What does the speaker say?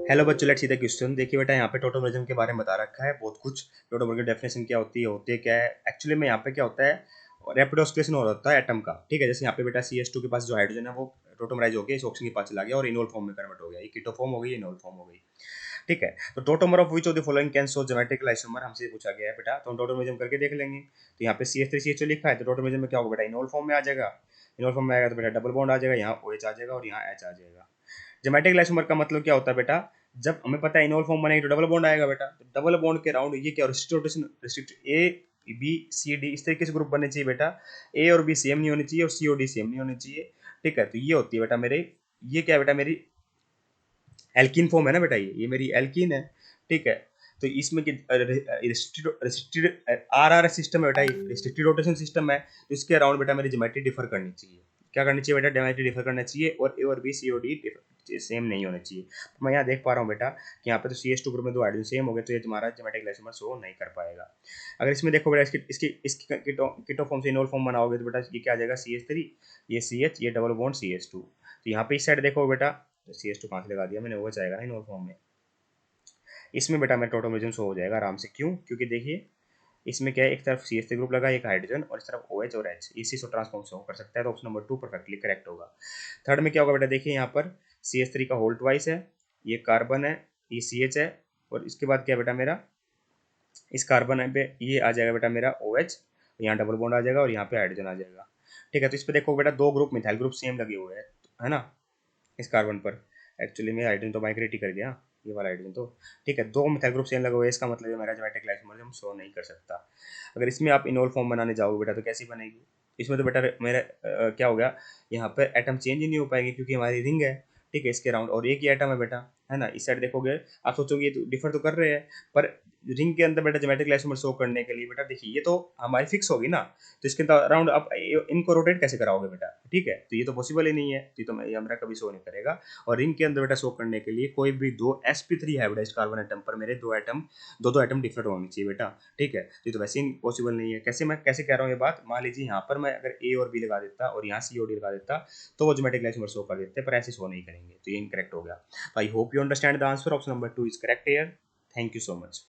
Hello बच्चों, let's see the question. देखिए बेटा, यहाँ पे टोटोमरिज्म के बारे में बता रखा है बहुत कुछ। टोटोमरिज्म की डेफिनेशन क्या होती है क्या है एक्चुअली में। यहाँ पे क्या होता है, रैपिड ऑक्सीडेशन हो रहा है एटम का। ठीक है, जैसे यहाँ पे बेटा CH2 के पास जो हाइड्रोजन है वो टोटोमराइज हो गया, इस ऑक्सीजन के पास चला गया और इनोल फॉर्म में कन्वर्ट हो गया। ये कीटो फॉर्म हो गई, इनोल फॉर्म हो गई। ठीक है, तो tautomer of which of the following can show geometrical isomer हमसे पूछा गया है बेटा, तो हम टोटोमरिज्म करके देख लेंगे। तो यहाँ पे CH3CH2 लिखा है, तो टोटोमरिज्म में क्या होगा बेटा, इनोल फॉर्म में आ जाएगा। इनोल फॉर्म में आएगा तो बेटा डबल बॉन्ड आ जाएगा, यहाँ OH आ जाएगा और यहाँ H आ जाएगा। ज्योमेट्रिक आइसोमर का मतलब क्या होता है बेटा, जब हमें पता है इनोल फॉर्म बनेगी तो डबल बॉन्ड आएगा बेटा। तो डबल बॉन्ड के राउंड ये क्या, restrict rotation, restrict A B C D इस तरीके से ग्रुप बनने चाहिए बेटा। A और B सेम नहीं होनी चाहिए और C और D सेम नहीं होनी चाहिए। ठीक है, तो ये होती है बेटा मेरे, ये क्या है बेटा, मेरी एल्कीन फॉर्म है ना बेटा, ये मेरी एल्कीन है। ठीक है, तो इसमें रिस्ट्रिक्टेड RR सिस्टम है बेटा, रिस्ट्रिक्टेड रोटेशन सिस्टम है। तो इसके अराउंड बेटा मेरी ज्योमेट्री डिफर करनी चाहिए। क्या करनी चाहिए बेटा, ज्योमेट्री डिफर करना चाहिए और A और B C और D सेम नहीं होने चाहिए। तो मैं यहाँ देख पा रहा हूँ बेटा कि यहाँ पे तो CH2 ग्रुप में दो हाइड्रोजन सेम हो गए, तो ये तुम्हारा ज्योमेट्रिक आइसोमर शो नहीं कर पाएगा। अगर इसमें देखो बेटा, इसकी इसकी इसकी कीटो फॉर्म से इनोल फॉर्म बनाओगे तो बेटा ये क्या आ जाएगा, CH3, ये CH, ये डबल बॉन्ड CH2। तो यहाँ पे इस साइड देखो बेटा, CH2 कहाँ से लगा दिया मैंने, OH आएगा ना इनोल फॉर्म में। इसमें बेटा मेरा टोटोमरिज्म शो हो जाएगा आराम से। क्यों, क्योंकि देखिए इसमें क्या है, एक तरफ CH3 ग्रुप लगा, एक हाइड्रोजन, और इस तरफ OH और H, इसी से ट्रांसफॉर्म शो कर सकता है। तो ऑप्शन नंबर 2 परफेक्टली करेक्ट होगा। थर्ड में क्या होगा बेटा, देखिए यहाँ पर CH3 का होल ट्वाइस है, ये कार्बन है, ये CH है, और इसके बाद क्या बेटा मेरा, इस कार्बन पे ये आ जाएगा बेटा मेरा OH, यहाँ डबल बॉन्ड आ जाएगा और यहाँ पे हाइड्रोजन आ जाएगा। ठीक है, तो इस पे देखो बेटा दो ग्रुप मिथाइल ग्रुप सेम लगे हुए हैं, है ना, इस कार्बन पर। एक्चुअली में हाइड्रोजन तो माइग्रेट ही कर गया, ये वाला हाइड्रोजन तो। ठीक है, दो मिथाइल ग्रुप सेम लगे हुए हैं, इसका मतलब ये मेरा ज्योमेट्रिक आइसोमर शो नहीं कर सकता। अगर इसमें आप इनोल फॉर्म बनाने जाओगे बेटा तो कैसी बनेगी, इसमें तो बेटा मेरा क्या हो गया, यहाँ पर एटम चेंज ही नहीं हो पाएगी क्योंकि हमारी रिंग है। ठीक है, इसके राउंड और एक ही एटम है बेटा, है ना। इस साइड देखोगे आप सोचोगे ये तो डिफर तो कर रहे हैं, पर रिंग के अंदर बेटा ज्योमेट्रिक आइसोमर शो करने के लिए बेटा देखिए ये तो हमारी फिक्स होगी ना, तो इसके अराउंड आप इनको रोटेट कैसे कराओगे बेटा। ठीक है, तो ये तो पॉसिबल ही नहीं है, तो ये तो ये हमारा कभी शो नहीं करेगा। और रिंग के अंदर बेटा शो करने के लिए कोई भी दो sp3 है बेटा, इस कार्बन एटम पर मेरे दो एटम डिफरेंट होने चाहिए बेटा। ठीक है, तो ये तो वैसे ही पॉसिबल नहीं है। कैसे कह रहा हूँ ये बात, मान लीजिए यहाँ पर मैं अगर A और B लगा देता और यहाँ C और D लगा देता तो वो ज्योमेट्रिक आइसोमर शो कर देते, पर ऐसे शो नहीं करेंगे, तो ये इनकरेक्ट हो गया। तो I hope you understand the answer, option number 2 is correct here. Thank you so much.